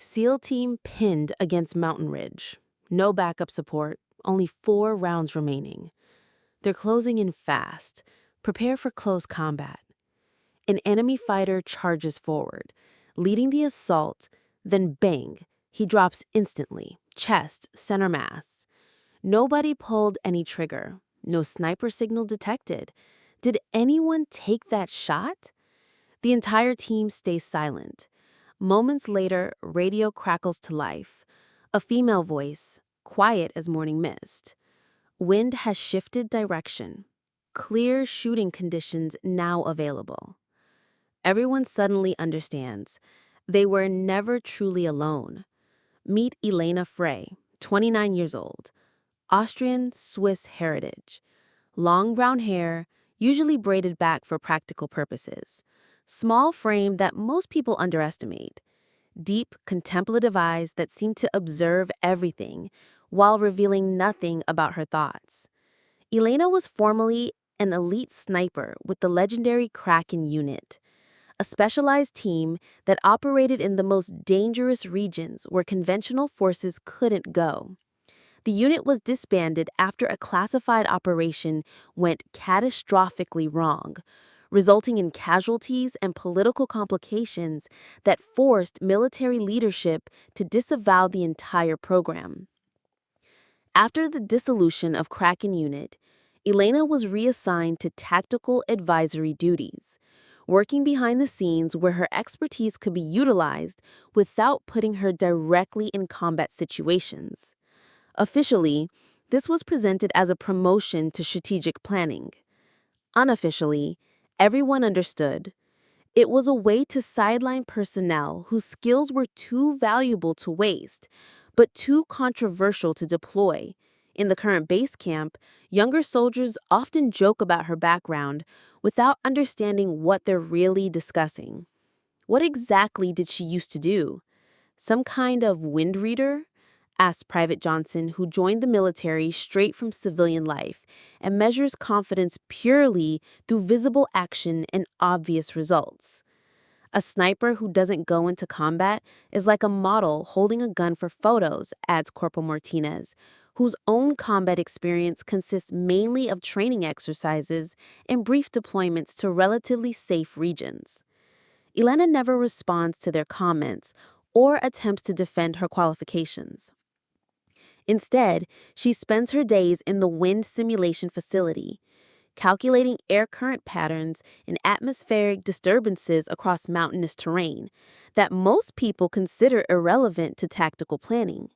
SEAL team pinned against mountain ridge. No backup support, only 4 rounds remaining. They're closing in fast. Prepare for close combat. An enemy fighter charges forward, leading the assault, then bang, he drops instantly, chest, center mass. Nobody pulled any trigger. No sniper signal detected. Did anyone take that shot? The entire team stays silent. Moments later, radio crackles to life. A female voice, quiet as morning mist. Wind has shifted direction. Clear shooting conditions now available. Everyone suddenly understands. They were never truly alone. Meet Elena Frey, 29 years old. Austrian Swiss heritage. Long brown hair, usually braided back for practical purposes. Small frame that most people underestimate. Deep, contemplative eyes that seem to observe everything while revealing nothing about her thoughts. Elena was formerly an elite sniper with the legendary Kraken unit, a specialized team that operated in the most dangerous regions where conventional forces couldn't go. The unit was disbanded after a classified operation went catastrophically wrong, resulting in casualties and political complications that forced military leadership to disavow the entire program. After the dissolution of Kraken Unit, Elena was reassigned to tactical advisory duties, working behind the scenes where her expertise could be utilized without putting her directly in combat situations. Officially, this was presented as a promotion to strategic planning. Unofficially, everyone understood. It was a way to sideline personnel whose skills were too valuable to waste, but too controversial to deploy. In the current base camp, younger soldiers often joke about her background without understanding what they're really discussing. What exactly did she used to do? Some kind of wind reader? Asked Private Johnson, who joined the military straight from civilian life and measures confidence purely through visible action and obvious results. A sniper who doesn't go into combat is like a model holding a gun for photos, adds Corporal Martinez, whose own combat experience consists mainly of training exercises and brief deployments to relatively safe regions. Elena never responds to their comments or attempts to defend her qualifications. Instead, she spends her days in the wind simulation facility, calculating air current patterns and atmospheric disturbances across mountainous terrain that most people consider irrelevant to tactical planning.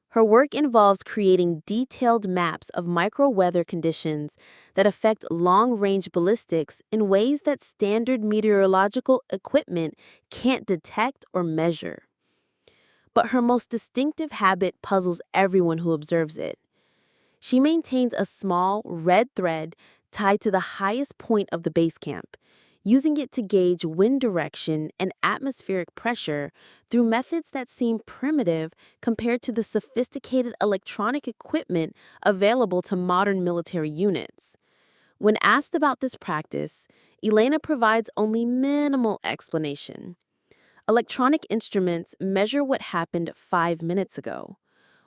Her work involves creating detailed maps of micro-weather conditions that affect long-range ballistics in ways that standard meteorological equipment can't detect or measure. But her most distinctive habit puzzles everyone who observes it. She maintains a small, red thread tied to the highest point of the base camp, using it to gauge wind direction and atmospheric pressure through methods that seem primitive compared to the sophisticated electronic equipment available to modern military units. When asked about this practice, Elena provides only minimal explanation. Electronic instruments measure what happened 5 minutes ago.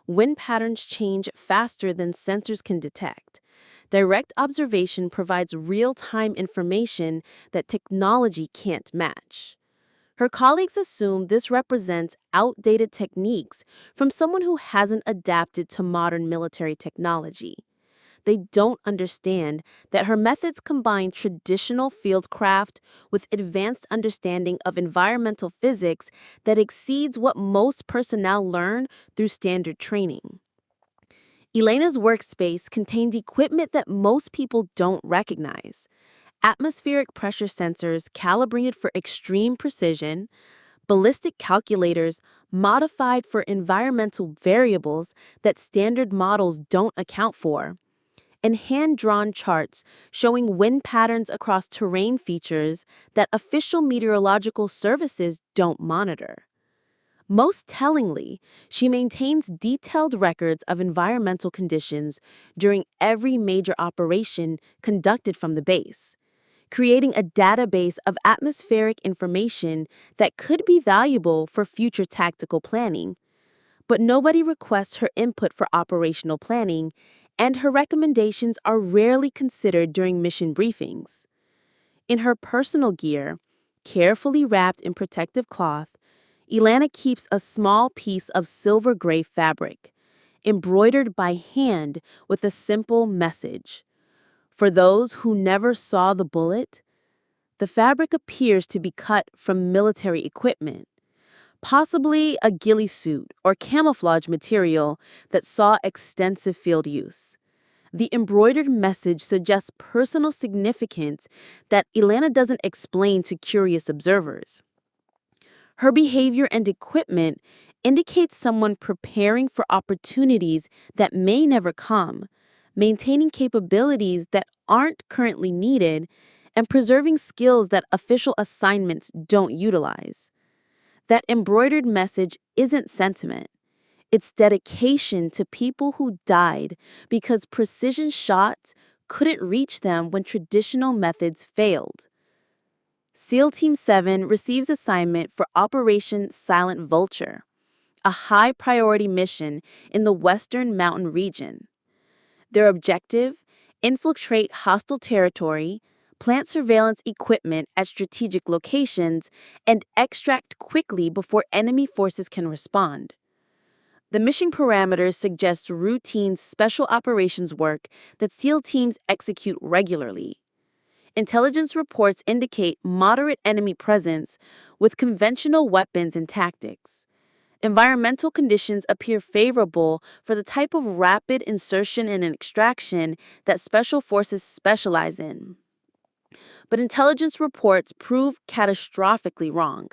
Wind patterns change faster than sensors can detect. Direct observation provides real-time information that technology can't match. Her colleagues assume this represents outdated techniques from someone who hasn't adapted to modern military technology. They don't understand that her methods combine traditional fieldcraft with advanced understanding of environmental physics that exceeds what most personnel learn through standard training. Elena's workspace contained equipment that most people don't recognize. Atmospheric pressure sensors calibrated for extreme precision, ballistic calculators modified for environmental variables that standard models don't account for, and hand-drawn charts showing wind patterns across terrain features that official meteorological services don't monitor. Most tellingly, she maintains detailed records of environmental conditions during every major operation conducted from the base, creating a database of atmospheric information that could be valuable for future tactical planning. But nobody requests her input for operational planning, and her recommendations are rarely considered during mission briefings. In her personal gear, carefully wrapped in protective cloth, Elena keeps a small piece of silver gray fabric, embroidered by hand with a simple message. For those who never saw the bullet, the fabric appears to be cut from military equipment, possibly a ghillie suit or camouflage material that saw extensive field use. The embroidered message suggests personal significance that Elena doesn't explain to curious observers. Her behavior and equipment indicates someone preparing for opportunities that may never come, maintaining capabilities that aren't currently needed, and preserving skills that official assignments don't utilize. That embroidered message isn't sentiment. It's dedication to people who died because precision shots couldn't reach them when traditional methods failed. SEAL Team 7 receives assignment for Operation Silent Vulture, a high-priority mission in the Western Mountain region. Their objective: infiltrate hostile territory, plant surveillance equipment at strategic locations, and extract quickly before enemy forces can respond. The mission parameters suggest routine special operations work that SEAL teams execute regularly. Intelligence reports indicate moderate enemy presence with conventional weapons and tactics. Environmental conditions appear favorable for the type of rapid insertion and extraction that special forces specialize in. But intelligence reports prove catastrophically wrong.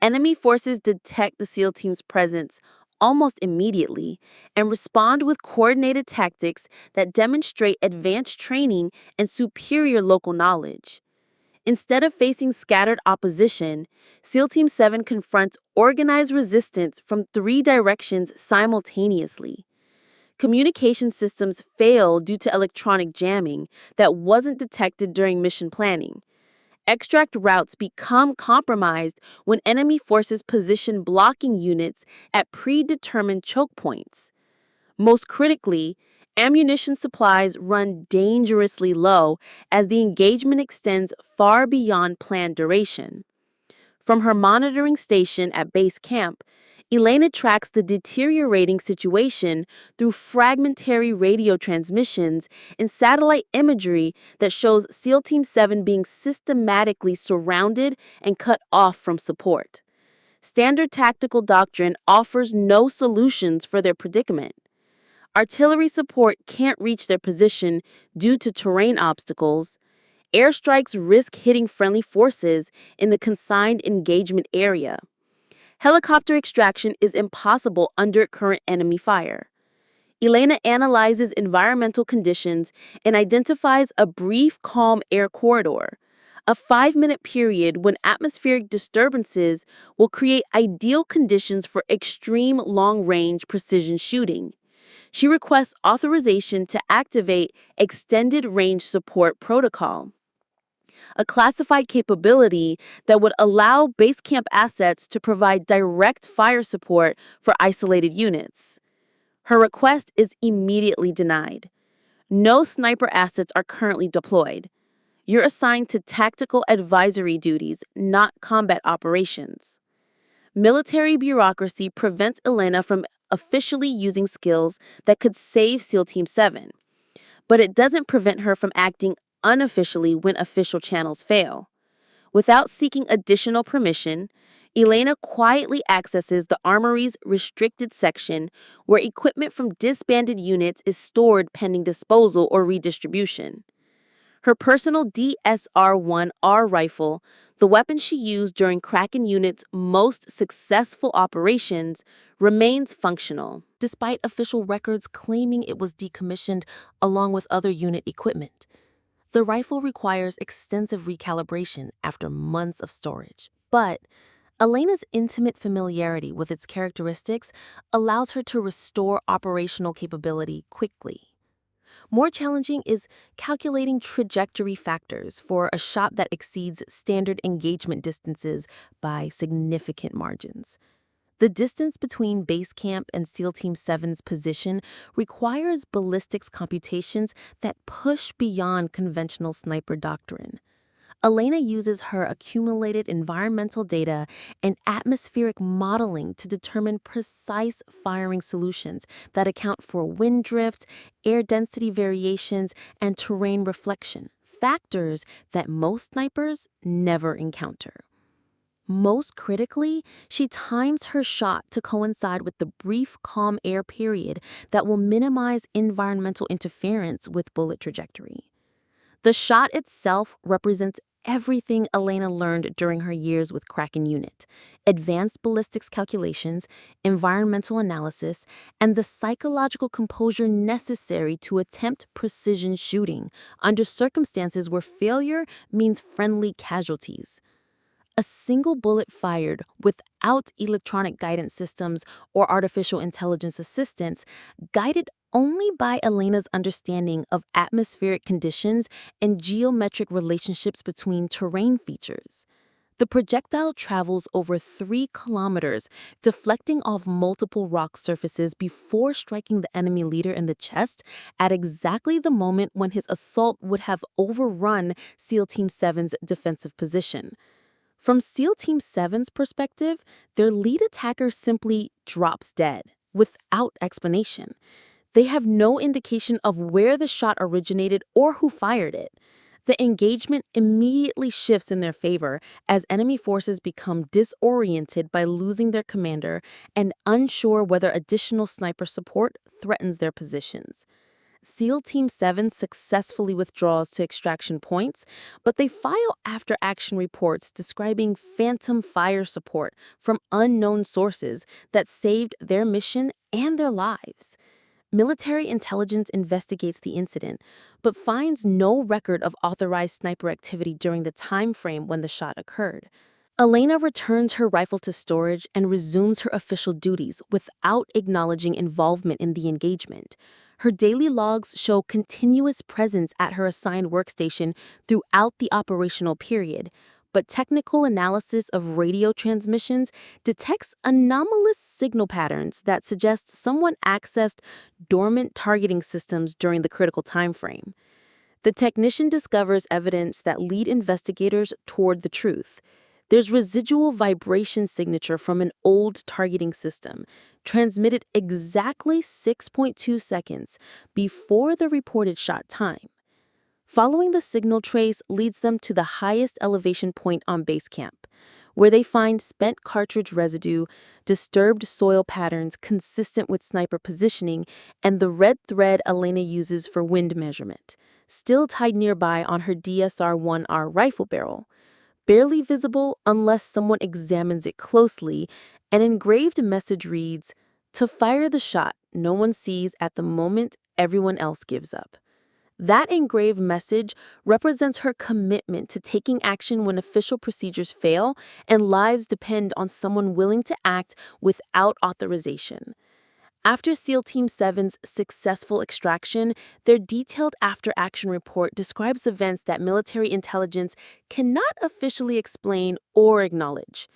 Enemy forces detect the SEAL team's presence almost immediately and respond with coordinated tactics that demonstrate advanced training and superior local knowledge. Instead of facing scattered opposition, SEAL Team 7 confronts organized resistance from 3 directions simultaneously. Communication systems fail due to electronic jamming that wasn't detected during mission planning. Extract routes become compromised when enemy forces position blocking units at predetermined choke points. Most critically, ammunition supplies run dangerously low as the engagement extends far beyond planned duration. From her monitoring station at base camp, Elena tracks the deteriorating situation through fragmentary radio transmissions and satellite imagery that shows SEAL Team 7 being systematically surrounded and cut off from support. Standard tactical doctrine offers no solutions for their predicament. Artillery support can't reach their position due to terrain obstacles. Airstrikes risk hitting friendly forces in the consigned engagement area. Helicopter extraction is impossible under current enemy fire. Elena analyzes environmental conditions and identifies a brief, calm air corridor, a 5-minute period when atmospheric disturbances will create ideal conditions for extreme long-range precision shooting. She requests authorization to activate Extended Range Support Protocol, a classified capability that would allow base camp assets to provide direct fire support for isolated units. Her request is immediately denied. No sniper assets are currently deployed. You're assigned to tactical advisory duties, not combat operations. Military bureaucracy prevents Elena from officially using skills that could save SEAL Team 7, but it doesn't prevent her from acting unofficially when official channels fail. Without seeking additional permission, Elena quietly accesses the Armory's restricted section where equipment from disbanded units is stored pending disposal or redistribution. Her personal DSR-1R rifle, the weapon she used during Kraken unit's most successful operations, remains functional, despite official records claiming it was decommissioned along with other unit equipment. The rifle requires extensive recalibration after months of storage, but Elena's intimate familiarity with its characteristics allows her to restore operational capability quickly. More challenging is calculating trajectory factors for a shot that exceeds standard engagement distances by significant margins. The distance between base camp and SEAL Team 7's position requires ballistics computations that push beyond conventional sniper doctrine. Elena uses her accumulated environmental data and atmospheric modeling to determine precise firing solutions that account for wind drift, air density variations, and terrain reflection, factors that most snipers never encounter. Most critically, she times her shot to coincide with the brief calm air period that will minimize environmental interference with bullet trajectory. The shot itself represents everything Elena learned during her years with Kraken Unit: advanced ballistics calculations, environmental analysis, and the psychological composure necessary to attempt precision shooting under circumstances where failure means friendly casualties. A single bullet fired without electronic guidance systems or artificial intelligence assistance, guided only by Elena's understanding of atmospheric conditions and geometric relationships between terrain features. The projectile travels over 3 kilometers, deflecting off multiple rock surfaces before striking the enemy leader in the chest at exactly the moment when his assault would have overrun SEAL Team 7's defensive position. From SEAL Team 7's perspective, their lead attacker simply drops dead, without explanation. They have no indication of where the shot originated or who fired it. The engagement immediately shifts in their favor as enemy forces become disoriented by losing their commander and unsure whether additional sniper support threatens their positions. SEAL Team 7 successfully withdraws to extraction points, but they file after-action reports describing phantom fire support from unknown sources that saved their mission and their lives. Military intelligence investigates the incident, but finds no record of authorized sniper activity during the time frame when the shot occurred. Elena returns her rifle to storage and resumes her official duties without acknowledging involvement in the engagement. Her daily logs show continuous presence at her assigned workstation throughout the operational period, but technical analysis of radio transmissions detects anomalous signal patterns that suggest someone accessed dormant targeting systems during the critical time frame. The technician discovers evidence that lead investigators toward the truth. There's residual vibration signature from an old targeting system, transmitted exactly 6.2 seconds before the reported shot time. Following the signal trace leads them to the highest elevation point on base camp, where they find spent cartridge residue, disturbed soil patterns consistent with sniper positioning, and the red thread Elena uses for wind measurement, still tied nearby on her DSR-1R rifle barrel. Barely visible unless someone examines it closely, an engraved message reads, "To fire the shot no one sees at the moment everyone else gives up." That engraved message represents her commitment to taking action when official procedures fail and lives depend on someone willing to act without authorization. After SEAL Team 7's successful extraction, their detailed after-action report describes events that military intelligence cannot officially explain or acknowledge.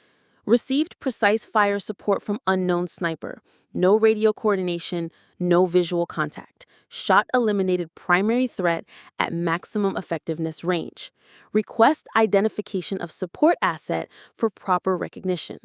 Received precise fire support from unknown sniper. No radio coordination, no visual contact. Shot eliminated primary threat at maximum effectiveness range. Request identification of support asset for proper recognition.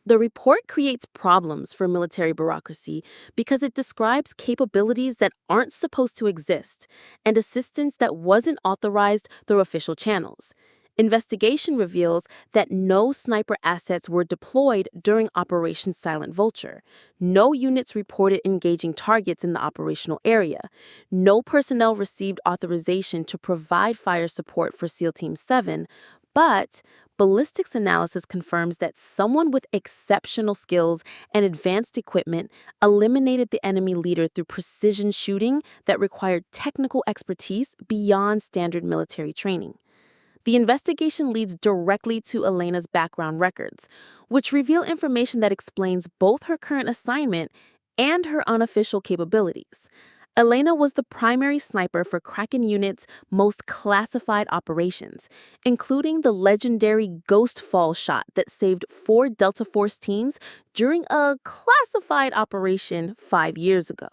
The report creates problems for military bureaucracy because it describes capabilities that aren't supposed to exist and assistance that wasn't authorized through official channels. Investigation reveals that no sniper assets were deployed during Operation Silent Vulture. No units reported engaging targets in the operational area. No personnel received authorization to provide fire support for SEAL Team 7, but ballistics analysis confirms that someone with exceptional skills and advanced equipment eliminated the enemy leader through precision shooting that required technical expertise beyond standard military training. The investigation leads directly to Elena's background records, which reveal information that explains both her current assignment and her unofficial capabilities. Elena was the primary sniper for Kraken Unit's most classified operations, including the legendary Ghost Fall shot that saved 4 Delta Force teams during a classified operation 5 years ago.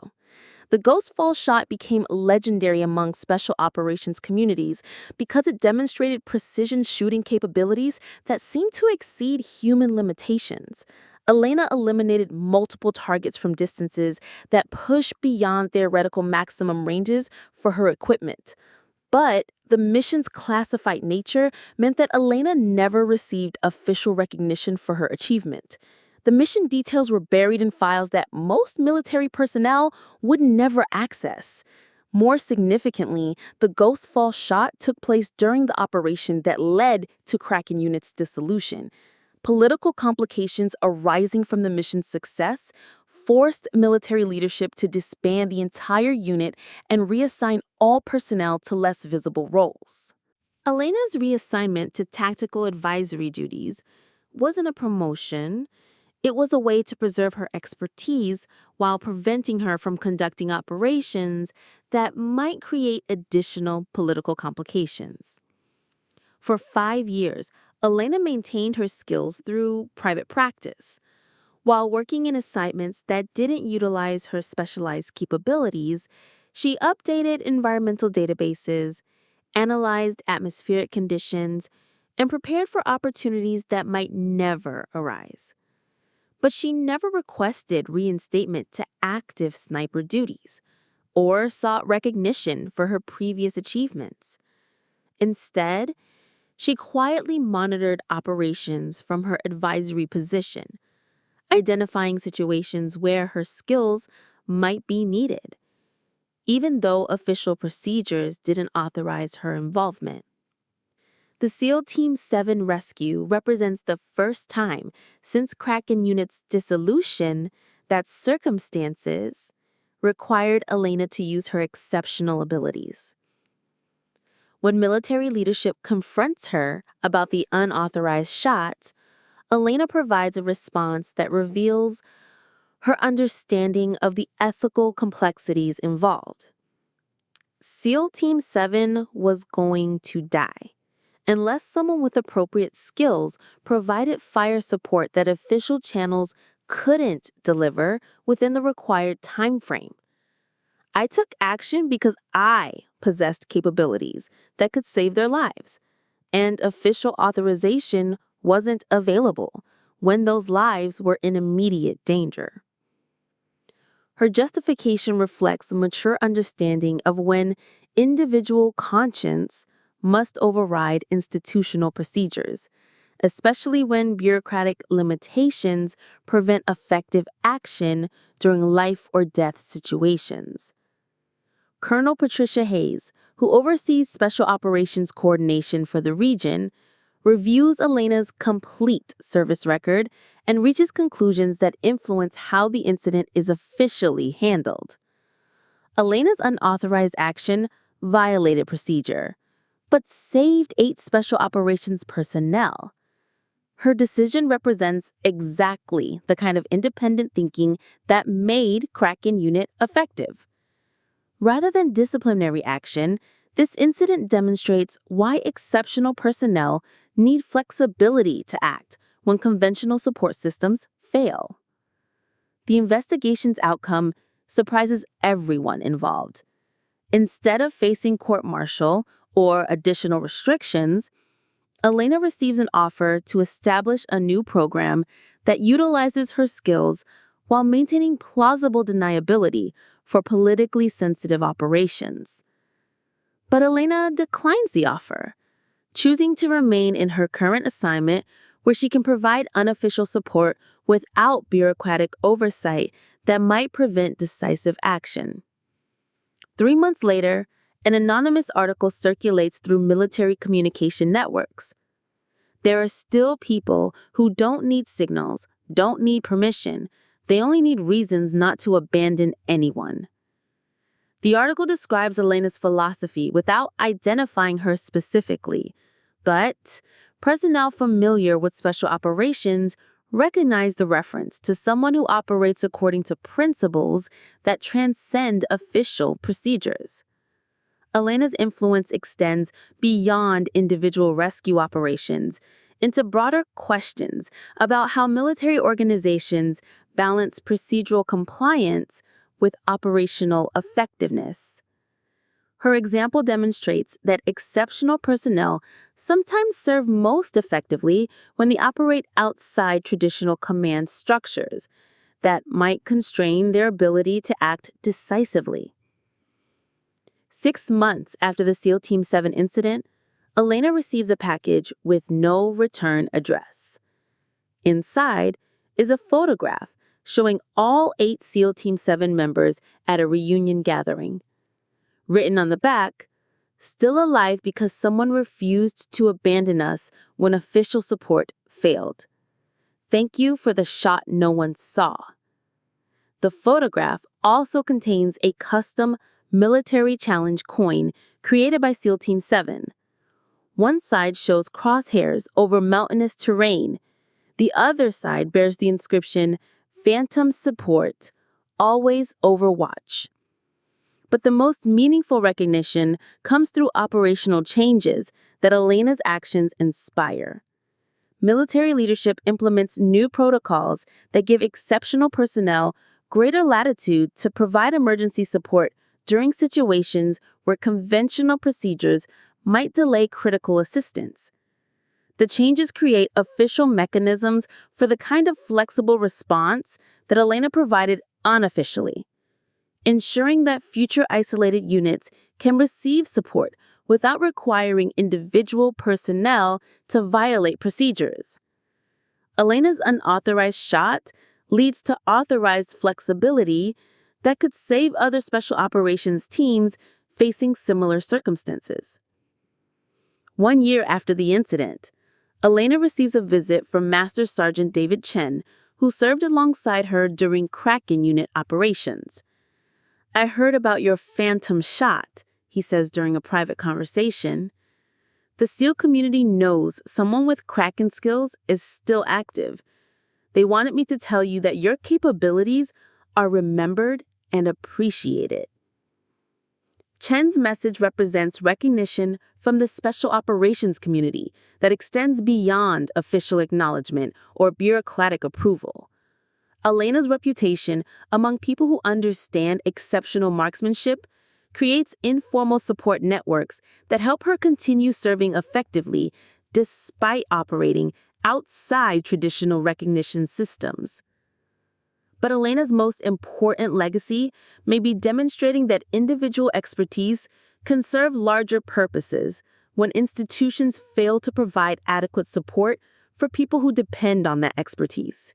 The Ghost Fall shot became legendary among special operations communities because it demonstrated precision shooting capabilities that seemed to exceed human limitations. Elena eliminated multiple targets from distances that pushed beyond theoretical maximum ranges for her equipment. But the mission's classified nature meant that Elena never received official recognition for her achievement. The mission details were buried in files that most military personnel would never access. More significantly, the Ghost Fall shot took place during the operation that led to Kraken Unit's dissolution. Political complications arising from the mission's success forced military leadership to disband the entire unit and reassign all personnel to less visible roles. Elena's reassignment to tactical advisory duties wasn't a promotion. It was a way to preserve her expertise while preventing her from conducting operations that might create additional political complications. For 5 years, Elena maintained her skills through private practice. While working in assignments that didn't utilize her specialized capabilities, she updated environmental databases, analyzed atmospheric conditions, and prepared for opportunities that might never arise. But she never requested reinstatement to active sniper duties or sought recognition for her previous achievements. Instead, she quietly monitored operations from her advisory position, identifying situations where her skills might be needed, even though official procedures didn't authorize her involvement. The SEAL Team 7 rescue represents the first time since Kraken Unit's dissolution that circumstances required Elena to use her exceptional abilities. When military leadership confronts her about the unauthorized shot, Elena provides a response that reveals her understanding of the ethical complexities involved. SEAL Team 7 was going to die unless someone with appropriate skills provided fire support that official channels couldn't deliver within the required time frame. I took action because I possessed capabilities that could save their lives, and official authorization wasn't available when those lives were in immediate danger. Her justification reflects a mature understanding of when individual conscience must override institutional procedures, especially when bureaucratic limitations prevent effective action during life or death situations. Colonel Patricia Hayes, who oversees Special Operations Coordination for the region, reviews Elena's complete service record and reaches conclusions that influence how the incident is officially handled. Elena's unauthorized action violated procedure, but saved 8 Special Operations personnel. Her decision represents exactly the kind of independent thinking that made Kraken Unit effective. Rather than disciplinary action, this incident demonstrates why exceptional personnel need flexibility to act when conventional support systems fail. The investigation's outcome surprises everyone involved. Instead of facing court-martial or additional restrictions, Elena receives an offer to establish a new program that utilizes her skills while maintaining plausible deniability for politically sensitive operations. But Elena declines the offer, choosing to remain in her current assignment where she can provide unofficial support without bureaucratic oversight that might prevent decisive action. 3 months later, an anonymous article circulates through military communication networks. There are still people who don't need signals, don't need permission. They only need reasons not to abandon anyone. The article describes Elena's philosophy without identifying her specifically, but personnel familiar with special operations Recognize the reference to someone who operates according to principles that transcend official procedures. Elena's influence extends beyond individual rescue operations into broader questions about how military organizations balance procedural compliance with operational effectiveness. Her example demonstrates that exceptional personnel sometimes serve most effectively when they operate outside traditional command structures that might constrain their ability to act decisively. 6 months after the SEAL Team 7 incident, Elena receives a package with no return address. Inside is a photograph showing all 8 SEAL Team 7 members at a reunion gathering. Written on the back, "Still alive because someone refused to abandon us when official support failed. Thank you for the shot no one saw." The photograph also contains a custom military challenge coin created by SEAL Team 7. One side shows crosshairs over mountainous terrain. The other side bears the inscription, "Phantom Support, Always Overwatch." But the most meaningful recognition comes through operational changes that Elena's actions inspire. Military leadership implements new protocols that give exceptional personnel greater latitude to provide emergency support during situations where conventional procedures might delay critical assistance. The changes create official mechanisms for the kind of flexible response that Elena provided unofficially, ensuring that future isolated units can receive support without requiring individual personnel to violate procedures. Elena's unauthorized shot leads to authorized flexibility that could save other special operations teams facing similar circumstances. 1 year after the incident, Elena receives a visit from Master Sergeant David Chen, who served alongside her during Kraken unit operations. "I heard about your phantom shot," he says during a private conversation. "The SEAL community knows someone with Kraken skills is still active. They wanted me to tell you that your capabilities are remembered and appreciated." Chen's message represents recognition from the special operations community that extends beyond official acknowledgement or bureaucratic approval. Elena's reputation among people who understand exceptional marksmanship creates informal support networks that help her continue serving effectively despite operating outside traditional recognition systems. But Elena's most important legacy may be demonstrating that individual expertise can serve larger purposes when institutions fail to provide adequate support for people who depend on that expertise.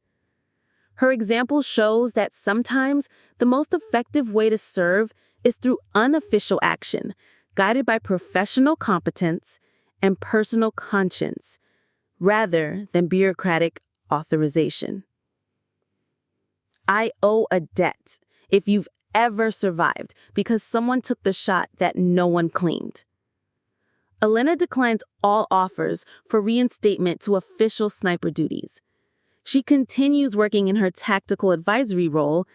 Her example shows that sometimes the most effective way to serve is through unofficial action, guided by professional competence and personal conscience, rather than bureaucratic authorization. I owe a debt if you've ever survived because someone took the shot that no one claimed. Elena declines all offers for reinstatement to official sniper duties. She continues working in her tactical advisory role,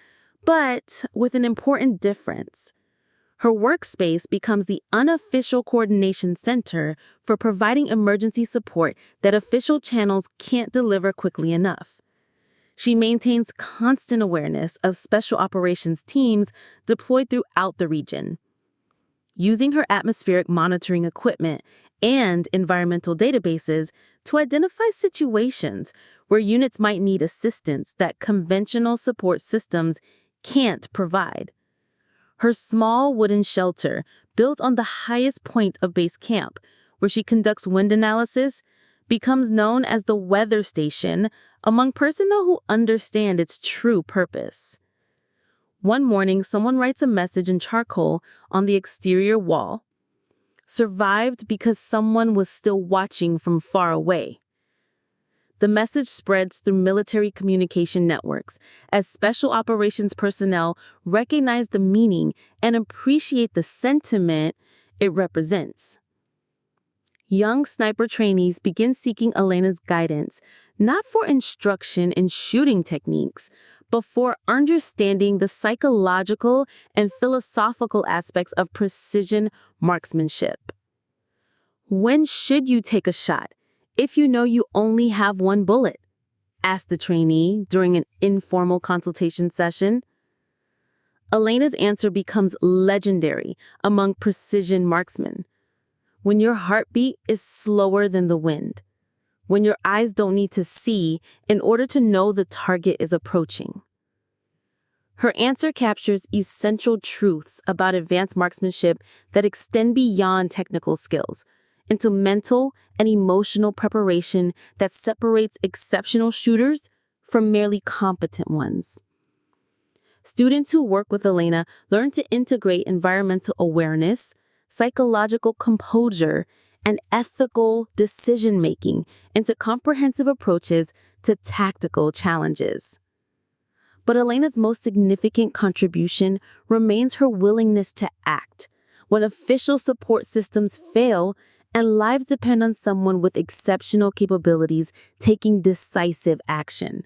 but with an important difference. Her workspace becomes the unofficial coordination center for providing emergency support that official channels can't deliver quickly enough. She maintains constant awareness of special operations teams deployed throughout the region. Using her atmospheric monitoring equipment and environmental databases to identify situations where units might need assistance that conventional support systems can't provide. Her small wooden shelter, built on the highest point of base camp, where she conducts wind analysis, becomes known as the weather station among personnel who understand its true purpose. One morning, someone writes a message in charcoal on the exterior wall. "Survived because someone was still watching from far away." The message spreads through military communication networks as special operations personnel recognize the meaning and appreciate the sentiment it represents. Young sniper trainees begin seeking Elena's guidance, not for instruction in shooting techniques, but for understanding the psychological and philosophical aspects of precision marksmanship. When should you take a shot if you know you only have one bullet? Asked the trainee during an informal consultation session. Elena's answer becomes legendary among precision marksmen. When your heartbeat is slower than the wind. When your eyes don't need to see in order to know the target is approaching. Her answer captures essential truths about advanced marksmanship that extend beyond technical skills into mental and emotional preparation that separates exceptional shooters from merely competent ones. Students who work with Elena learn to integrate environmental awareness, psychological composure, and ethical decision-making into comprehensive approaches to tactical challenges. But Elena's most significant contribution remains her willingness to act when official support systems fail and lives depend on someone with exceptional capabilities taking decisive action.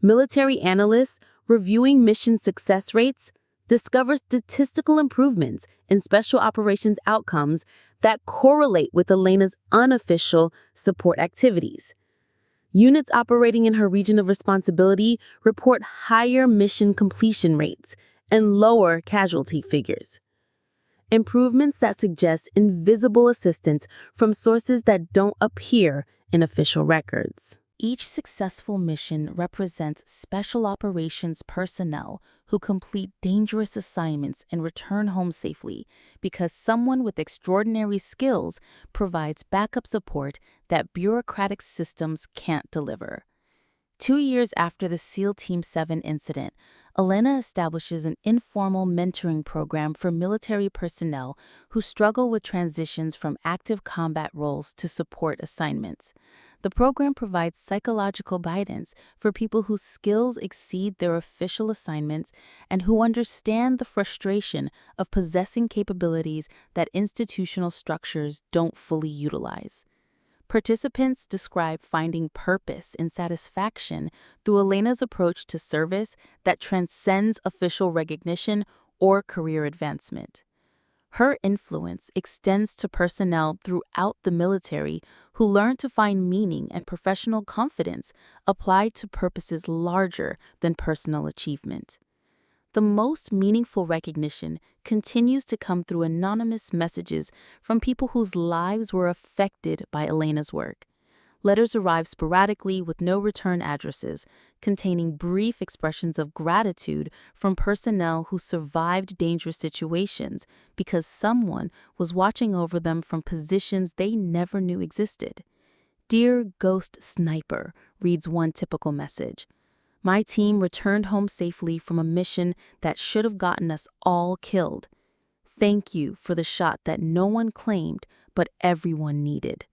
Military analysts reviewing mission success rates discover statistical improvements in special operations outcomes that correlate with Elena's unofficial support activities. Units operating in her region of responsibility report higher mission completion rates and lower casualty figures. Improvements that suggest invisible assistance from sources that don't appear in official records. Each successful mission represents special operations personnel who complete dangerous assignments and return home safely because someone with extraordinary skills provides backup support that bureaucratic systems can't deliver. 2 years after the SEAL Team 7 incident, Elena establishes an informal mentoring program for military personnel who struggle with transitions from active combat roles to support assignments. The program provides psychological guidance for people whose skills exceed their official assignments and who understand the frustration of possessing capabilities that institutional structures don't fully utilize. Participants describe finding purpose and satisfaction through Elena's approach to service that transcends official recognition or career advancement. Her influence extends to personnel throughout the military who learn to find meaning and professional confidence applied to purposes larger than personal achievement. The most meaningful recognition continues to come through anonymous messages from people whose lives were affected by Elena's work. Letters arrive sporadically with no return addresses, containing brief expressions of gratitude from personnel who survived dangerous situations because someone was watching over them from positions they never knew existed. "Dear Ghost Sniper," reads one typical message. "My team returned home safely from a mission that should have gotten us all killed. Thank you for the shot that no one claimed but everyone needed."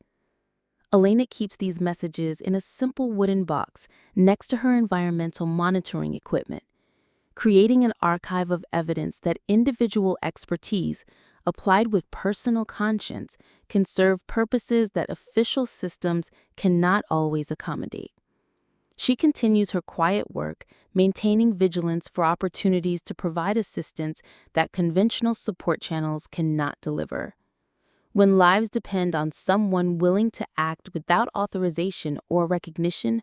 Elena keeps these messages in a simple wooden box next to her environmental monitoring equipment, creating an archive of evidence that individual expertise, applied with personal conscience, can serve purposes that official systems cannot always accommodate. She continues her quiet work, maintaining vigilance for opportunities to provide assistance that conventional support channels cannot deliver. When lives depend on someone willing to act without authorization or recognition,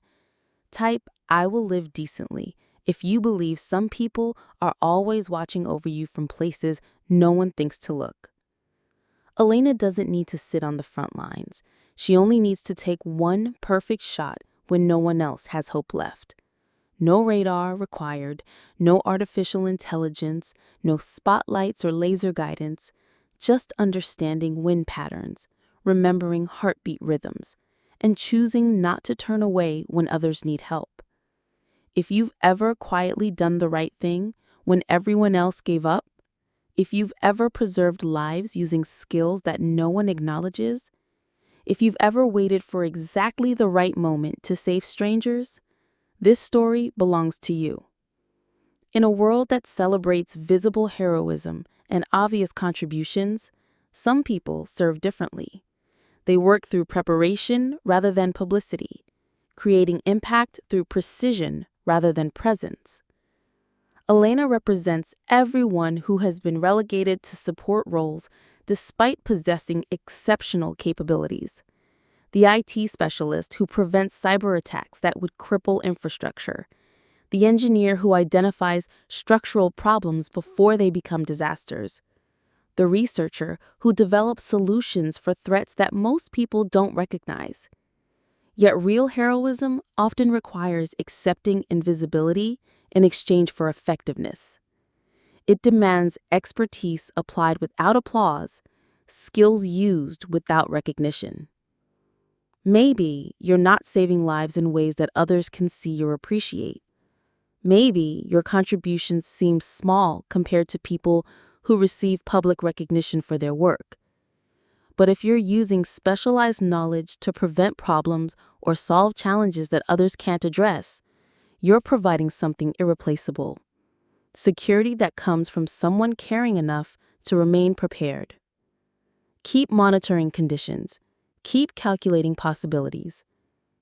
type "I will live decently" if you believe some people are always watching over you from places no one thinks to look. Elena doesn't need to sit on the front lines. She only needs to take one perfect shot when no one else has hope left. No radar required, no artificial intelligence, no spotlights or laser guidance, just understanding wind patterns, remembering heartbeat rhythms, and choosing not to turn away when others need help. If you've ever quietly done the right thing when everyone else gave up, if you've ever preserved lives using skills that no one acknowledges, if you've ever waited for exactly the right moment to save strangers, this story belongs to you. In a world that celebrates visible heroism and obvious contributions, some people serve differently. They work through preparation rather than publicity, creating impact through precision rather than presence. Elena represents everyone who has been relegated to support roles despite possessing exceptional capabilities. The IT specialist who prevents cyber attacks that would cripple infrastructure. The engineer who identifies structural problems before they become disasters. The researcher who develops solutions for threats that most people don't recognize. Yet real heroism often requires accepting invisibility in exchange for effectiveness. It demands expertise applied without applause, skills used without recognition. Maybe you're not saving lives in ways that others can see or appreciate. Maybe your contributions seem small compared to people who receive public recognition for their work. But if you're using specialized knowledge to prevent problems or solve challenges that others can't address, you're providing something irreplaceable. Security that comes from someone caring enough to remain prepared. Keep monitoring conditions. Keep calculating possibilities.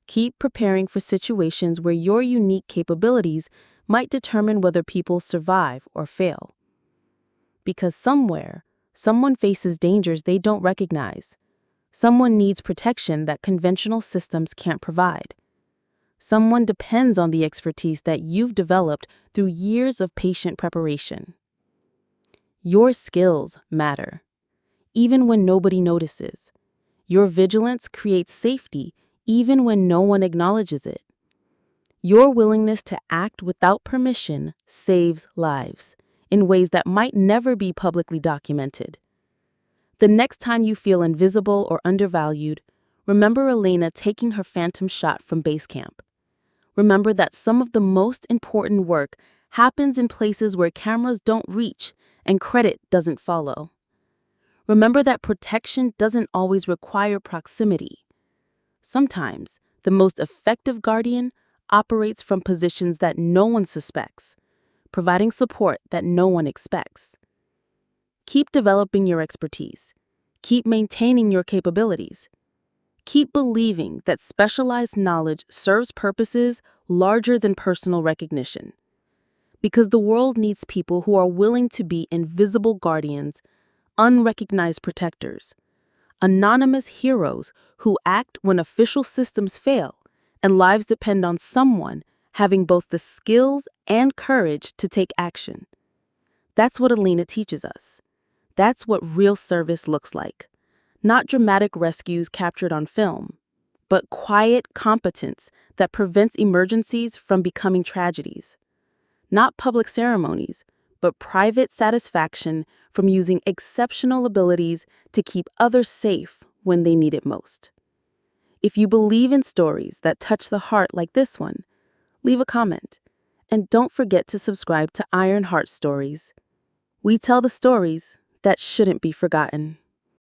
Keep preparing for situations where your unique capabilities might determine whether people survive or fail. Because somewhere, someone faces dangers they don't recognize. Someone needs protection that conventional systems can't provide. Someone depends on the expertise that you've developed through years of patient preparation. Your skills matter, even when nobody notices. Your vigilance creates safety, even when no one acknowledges it. Your willingness to act without permission saves lives in ways that might never be publicly documented. The next time you feel invisible or undervalued, remember Elena taking her phantom shot from base camp. Remember that some of the most important work happens in places where cameras don't reach and credit doesn't follow. Remember that protection doesn't always require proximity. Sometimes, the most effective guardian operates from positions that no one suspects, providing support that no one expects. Keep developing your expertise. Keep maintaining your capabilities. Keep believing that specialized knowledge serves purposes larger than personal recognition. Because the world needs people who are willing to be invisible guardians, unrecognized protectors, anonymous heroes who act when official systems fail and lives depend on someone having both the skills and courage to take action. That's what Elena teaches us. That's what real service looks like. Not dramatic rescues captured on film, but quiet competence that prevents emergencies from becoming tragedies. Not public ceremonies, but private satisfaction from using exceptional abilities to keep others safe when they need it most. If you believe in stories that touch the heart like this one, leave a comment. And don't forget to subscribe to Iron Heart Stories. We tell the stories that shouldn't be forgotten.